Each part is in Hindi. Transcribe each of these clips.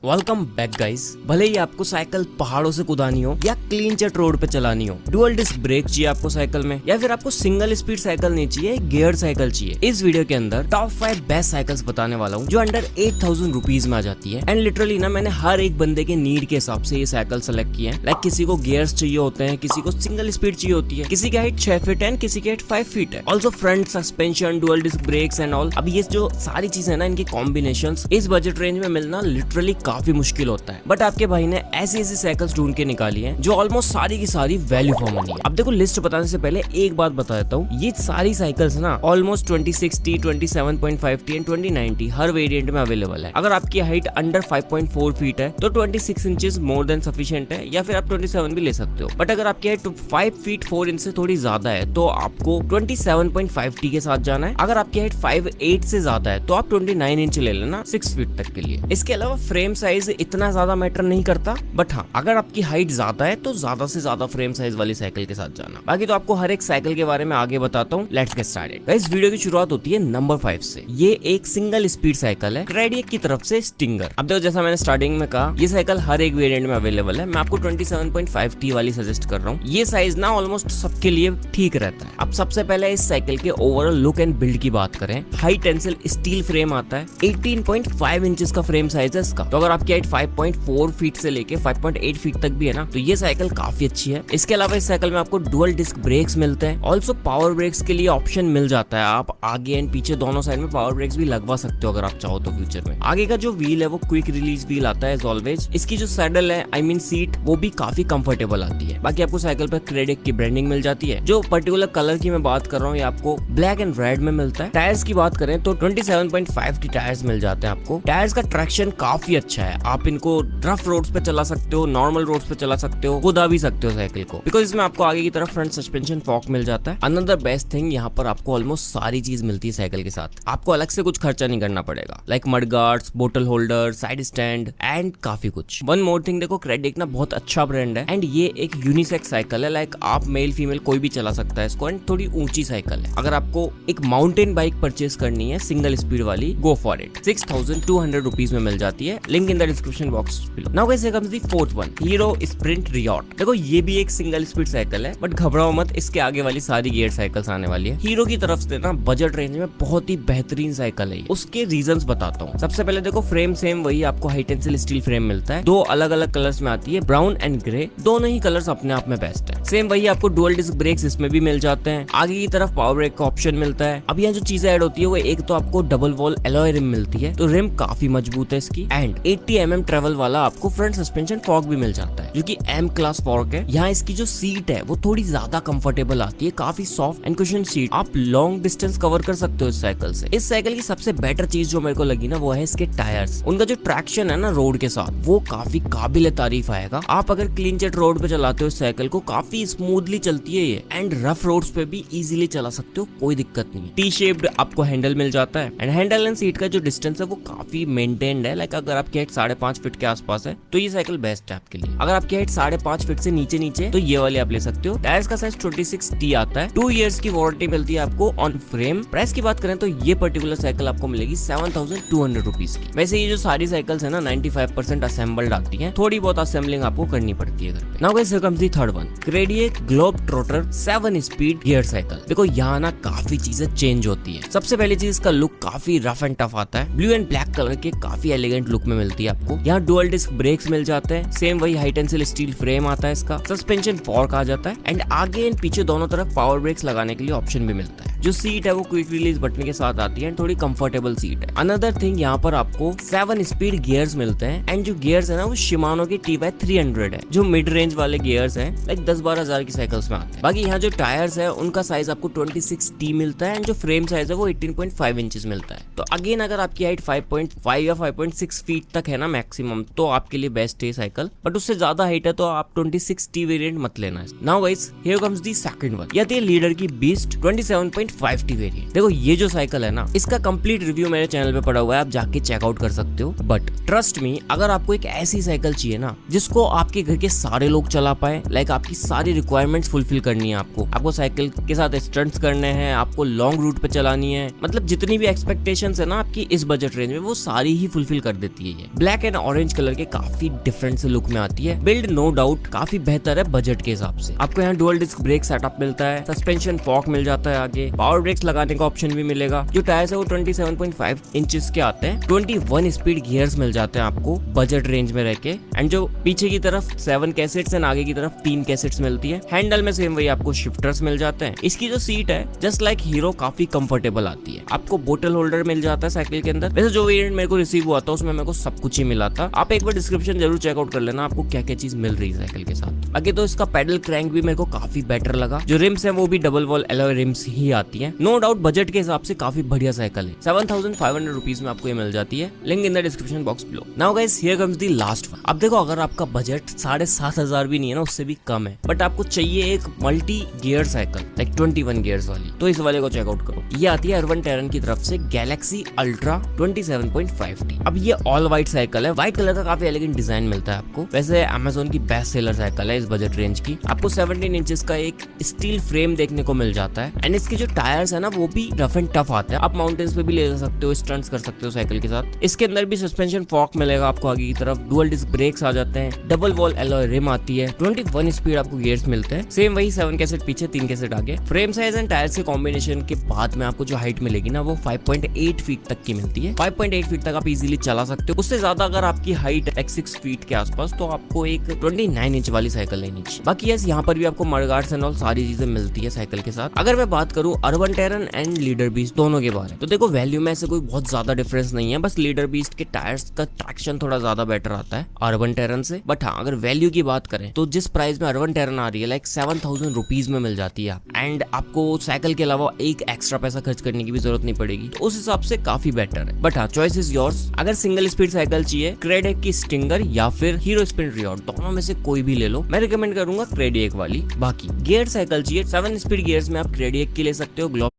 Welcome back guys. भले ही आपको साइकिल पहाड़ों से कुदानी हो या क्लीन चट रोड पे चलानी हो, डुअल डिस्क ब्रेक चाहिए आपको साइकिल में, या फिर आपको सिंगल स्पीड साइकिल नहीं चाहिए, गियर साइकिल चाहिए, इस वीडियो के अंदर टॉप 5 बेस्ट साइकिल्स बताने वाला हूँ जो अंडर 8000 रुपीज में आ जाती है। एंड लिटरली ना मैंने हर एक बंदे के नीड के हिसाब से ये साइकिल सेलेक्ट किए हैं। लाइक किसी को गियर्स चाहिए होते हैं, किसी को सिंगल स्पीड चाहिए होती है, किसी की हाइट 6 फीट है, किसी की हाइट 5 फीट है। Also front suspension, dual disc brakes and all. अब ये जो सारी चीजें ना, इनके कॉम्बिनेशंस इस बजट रेंज में मिलना लिटरली काफी मुश्किल होता है। बट आपके भाई ने ऐसी साइकिल्स ढूंढ के निकाली हैं जो ऑलमोस्ट सारी की सारी वैल्यू फॉर मनी है। अब देखो, लिस्ट बताने से पहले एक बात बता देता हूँ, ये सारी साइकिल्स ना almost 2060, 27.5T and 2090 her variant में अवेलेबल है। अगर आपकी हाइट अंडर 5.4 फीट है तो 26 इंचेस मोर देन सफिशिएंट है, या फिर आप 27 भी ले सकते हो। बट अगर आपकी हाइट 5 फीट 4 इंच से थोड़ी ज्यादा है तो आपको 27.5T के साथ जाना है। अगर आपकी हाइट 5'8" से ज्यादा है तो आप 29 इंच ले लेना 6 फीट तक के लिए। इसके अलावा फ्रेम साइज इतना ज्यादा मैटर नहीं करता, बट हाँ, अगर आपकी हाइट ज्यादा है तो ज्यादा से ज्यादा फ्रेम साइज वाली साइकिल के साथ जाना। बाकी तो आपको हर एक साइकिल के बारे में आगे बताता हूँ। Let's get started. इस वीडियो की शुरुआत होती है नंबर 5 से। ये एक सिंगल स्पीड साइकिल है, क्रेडियक की तरफ से स्टिंगर। अब देखो, जैसा मैंने स्टार्टिंग में कहा, ये साइकिल हर एक वेरिएंट में अवेलेबल है। मैं आपको 27.5T वाली सजेस्ट कर रहा हूँ। ये साइज ना ऑलमोस्ट सबके लिए ठीक रहता है। अब सबसे पहले इस साइकिल के ओवरऑल लुक एंड बिल्ड की बात करें, हाई टेंसिल स्टील फ्रेम आता है, 18.5 इंचेस का फ्रेम साइज है इसका। तो अगर आपकी हाइट 5.4 फीट से लेके 5.8 फीट तक भी है ना, तो ये साइकिल काफी अच्छी है। इसके अलावा इस साइकिल में आपको डुअल डिस्क ब्रेक्स मिलते हैं। ऑल्सो पावर ब्रेक्स के लिए ऑप्शन मिल जाता है, आप आगे एंड पीछे दोनों साइड में पावर ब्रेक्स भी लगवा सकते हो अगर आप चाहो तो फ्यूचर में। आगे का जो व्हील है वो क्विक रिलीज व्हील आता है एज ऑलवेज। इसकी जो सैडल है, आई मीन सीट, वो भी काफी कंफर्टेबल आती है। बाकी आपको साइकिल पर क्रेडिक की ब्रांडिंग मिल जाती है। जो पर्टिकुलर कलर की मैं बात कर रहा हूँ, ये आपको ब्लैक एंड रेड में मिलता है। टायर्स की बात करें तो 27.5T टायर्स मिल जाते हैं आपको। टायर्स का ट्रैक्शन काफी अच्छा है, आप इनको रफ रोड्स पे चला सकते हो, नॉर्मल रोड्स पे चला सकते हो, कुदा भी सकते हो साइकिल को, बिकॉज इसमें आपको आगे की तरफ फ्रंट सस्पेंशन फॉक मिल जाता है। अनदर बेस्ट थिंग, यहाँ पर आपको ऑलमोस्ट सारी चीज मिलती है साइकिल के साथ। आपको अलग से कुछ खर्चा नहीं करना पड़ेगा, लाइक मड गार्ड्स, बोतल होल्डर, साइड स्टैंड एंड काफी कुछ। वन मोर थिंग, देखो क्रेडिक ना बहुत अच्छा ब्रांड है एंड ये एक यूनिसेक्स साइकिल है। लाइक आप मेल फीमेल कोई भी चला सकता है इसको, एंड थोड़ी ऊंची साइकिल है। अगर आपको एक माउंटेन बाइक परचेज करनी है सिंगल स्पीड वाली, गो फॉर इट। 6200 रुपीज में मिल जाती है, link in the description box below. Now guys, comes the fourth one, hero sprint riot. देखो, ये भी एक सिंगल स्पीड साइकिल है, बट घबराओ मत, इसके आगे वाली सारी गियर साइकिल्स आने वाली है। हीरो की तरफ से ना बजट रेंज में बहुत ही बेहतरीन साइकिल है। उसके रीजंस बताता हूँ। सबसे पहले देखो, फ्रेम सेम वही आपको हाई टेंसिल स्टील फ्रेम मिलता है। 2 अलग अलग कलर्स में आती है, ब्राउन एंड ग्रे। दोनों ही कलर्स अपने आप में बेस्ट है। सेम वही आपको डुअल डिस्क ब्रेक्स इसमें भी मिल जाते हैं। आगे की तरफ पावर ब्रेक का ऑप्शन मिलता है। अब यहाँ जो चीजें ऐड होती है वो, एक तो आपको डबल वॉल एलॉय रिम मिलती है, तो रिम काफी मजबूत है इसकी, एंड 80mm ट्रेवल वाला आपको फ्रंट सस्पेंशन फॉर्क भी मिल जाता है, जो कि M क्लास फॉर्क है। यहाँ इसकी जो सीट है वो थोड़ी ज्यादा कंफर्टेबल आती है, काफी सॉफ्ट एंड कुशन सीट। आप लॉन्ग डिस्टेंस कवर कर सकते हो इस साइकिल से। इस साइकिल की सबसे बेटर चीज जो मेरे को लगी ना, वो है इसके टायर्स। उनका जो ट्रैक्शन है ना रोड के साथ, वो काफी काबिल तारीफ आएगा। आप अगर क्लीन चिट रोड पे चलाते हो इस साइकिल को, काफी स्मूथली चलती है ये, एंड रफ रोड्स पे भी इजीली चला सकते हो, कोई दिक्कत नहीं। टी शेप्ड आपको हैंडल मिल जाता है, एंड हैंडल एंड सीट का जो डिस्टेंस है वो काफी मेंटेन्ड है। लाइक अगर आपकी हाइट 5.5 फीट के आसपास है तो ये साइकिल बेस्ट है आपके लिए। अगर आपकी हाइट 5.5 फीट से नीचे तो ये वाली आप ले सकते हो। टायर्स का साइज 26T आता है। 2 इयर्स की वारंटी मिलती है आपको ऑन फ्रेम। प्राइस की बात करें तो ये पर्टिकुलर साइकिल आपको मिलेगी 7200 रुपीज की। वैसे ये जो सारी साइकिल्स है ना, 95% असेंबल्ड आती है, थोड़ी बहुत असेंबलिंग आपको करनी पड़ती है घर पे। Now guys, here comes the third one, Cradiac globetrotter 7 speed gear cycle. देखो, यहाँ ना काफी चीजें चेंज होती है। सबसे पहली चीज, इसका लुक काफी रफ एंड टफ आता है। ब्लू एंड ब्लैक कलर के काफी एलिगेंट लुक में मिलती है आपको। यहाँ डुअल डिस्क ब्रेक्स मिल जाते हैं। सेम वही हाई टेंसिल स्टील फ्रेम आता है इसका। सस्पेंशन फॉर्क आ जाता है, एंड आगे एंड पीछे दोनों तरफ पावर ब्रेक्स लगाने के लिए ऑप्शन भी मिलता है। जो सीट है वो क्विक रिलीज बटन के साथ आती है, थोड़ी कंफर्टेबल सीट है। अनदर थिंग, यहाँ पर आपको 7 स्पीड गियर्स मिलते हैं, एंड जो गियर्स है ना वो शिमानो की TY300 है, जो मिड रेंज वाले गियर्स हैं, लाइक 10-12 हजार की साइकिल्स में आते हैं। बाकी यहाँ जो टायर्स है उनका साइज आपको 26T मिलता है, एंड जो फ्रेम साइज है वो 18.5 इंचेस मिलता है। तो अगेन, अगर आपकी हाइट 5.5 या 5.6 फीट तक है ना मैक्सिमम, तो आपके लिए बेस्ट है साइकिल। बट उससे ज्यादा हाइट है तो आप 26T वेरिएंट मत लेना। Now guys, here comes the second one, या लीडर की बीस्ट 27.5 27.5T वेरिएंट। देखो ये जो साइकिल है ना, इसका कंप्लीट रिव्यू मेरे चैनल पे पड़ा हुआ है, आप जाके चेकआउट कर सकते हो। बट ट्रस्ट मी, अगर आपको एक ऐसी साइकिल चाहिए ना जिसको आपके घर के सारे लोग चला पाए, लाइक आपकी सारी रिक्वायरमेंट्स फुलफिल करनी है, आपको साइकिल के साथ स्टंट्स करने हैं, आपको लॉन्ग रूट पे चलानी है, मतलब जितनी भी एक्सपेक्टेशंस है ना आपकी इस बजट रेंज में, वो सारी ही फुलफिल कर देती है। ये ब्लैक एंड ऑरेंज कलर के काफी डिफरेंट से लुक में आती है। बिल्ड नो डाउट काफी बेहतर है बजट के हिसाब से। आपको यहाँ डुअल डिस्क ब्रेक सेटअप मिलता है, सस्पेंशन फॉक मिल जाता है, आगे पावर ब्रेक्स लगाने का ऑप्शन भी मिलेगा। जो टायर्स है वो 27.5 इंचेस के आते हैं। 21 स्पीड गियर्स मिल जाते हैं आपको बजट रेंज में रहके। एंड जो पीछे की तरफ 7 कैसेट्स एंड आगे की तरफ 3 कैसेट्स मिलती है। हैंडल में सेम वही आपको शिफ्टर्स मिल जाते हैं। इसकी जो सीट है जस्ट लाइक हीरो काफी कंफर्टेबल आती है। आपको बोतल होल्डर मिल जाता है साइकिल के अंदर। वैसे जो वेरिएंट मेरे को रिसीव हुआ था उसमें मेरे को सब कुछ ही मिला था। आप एक बार डिस्क्रिप्शन जरूर चेकआउट कर लेना आपको क्या क्या चीज मिल रही है साइकिल के साथ। बाकी तो इसका पेडल क्रैंक भी मेरे को काफी बेटर लगा। जो रिम्स है वो भी डबल वॉल एलॉय रिम्स ही आती है। नो डाउट बजट के हिसाब से काफी बढ़िया साइकिल है। 7500 रुपीज में आपको ये मिल जाती है। Link in the description box below. Now guys here comes the last one. अब देखो अगर आपका बजट 7500 भी नहीं है ना, उससे भी कम है, बट आपको चाहिए एक multi gear cycle like 21 gears वाली, तो इस वाले को चेकआउट करो। ये आती है अर्बन टेरन की तरफ से गैलेक्सी अल्ट्रा 27.5T। अब ये ऑल व्हाइट साइकिल है। व्हाइट कलर का काफी एलिगेंट डिजाइन मिलता है आपको। वैसे अमेज़न की बेस्ट सेलर साइकिल है इस बजट रेंज की। आपको 17 इंचेस का एक स्टील फ्रेम देखने को मिल जाता है। एंड इसके जो टायर्स है ना वो भी रफ एंड टफ आते हैं। आप माउंटेन्स पे भी ले जा सकते हो, स्टंट्स कर सकते हो साइकिल के साथ। इसके अंदर भी सस्पेंशन फॉक मिलेगा आपको आगे की तरफ। डुअल डिस्क ब्रेक्स आ जाते हैं। डबल वॉल एलॉय रिम आती है। 21 स्पीड आपको गियर्स मिलते हैं। सेम वही 7 कैसेट पीछे 3 कैसेट आगे। फ्रेम साइज एंड टायर्स के कॉम्बिनेशन के बाद में आपको जो हाइट मिलेगी ना वो 5.8 फीट तक की मिलती है। 5.8 फीट तक आप इजीली चला सकते हो। उससे ज्यादा अगर आपकी हाइट 6 फीट के आसपास, तो आपको एक 29 इंच वाली साइकिल लेनी चाहिए। बाकी यस यहाँ पर भी आपको मडगार्ड्स एंड ऑल सारी चीजें मिलती है साइकिल के साथ। अगर मैं बात करूँ urban terrain and leader beast दोनों के बारे में, तो देखो वैल्यू में ऐसे कोई बहुत ज्यादा डिफरेंस नहीं है। बस लीडर बीस्ट के टायर्स का ट्रैक्शन थोड़ा ज्यादा बेटर आता है अर्बन टेरन से। बट हाँ, अगर वैल्यू की बात करें तो जिस प्राइस में अर्बन टेरन आ रही है लाइक 7000 रुपीज में मिल जाती है, एंड आपको साइकिल के अलावा एक एक्स्ट्रा पैसा खर्च करने की भी जरूरत नहीं पड़ेगी, तो उस हिसाब से काफी बेटर है। बट हाँ, चॉइस इज योर्स। अगर सिंगल स्पीड साइकिल चाहिए, क्रेडिएक की स्टिंगर या फिर हीरो स्पिन रियॉड, दोनों में से कोई भी ले लो। मैं रिकमेंड करूंगा क्रेडिएक वाली। बाकी गियर साइकिल चाहिए 7 स्पीड गियर्स में, आप क्रेडिएक की ले सकते हो, ग्लोब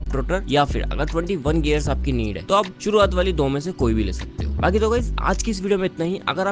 ट्रोटर, या फिर अगर 21 गियर्स आपकी नीड है तो आप शुरुआत वाली 2 में से कोई भी ले सकते हो। बाकी तो गाइस आज की इस वीडियो में इतना ही। अगर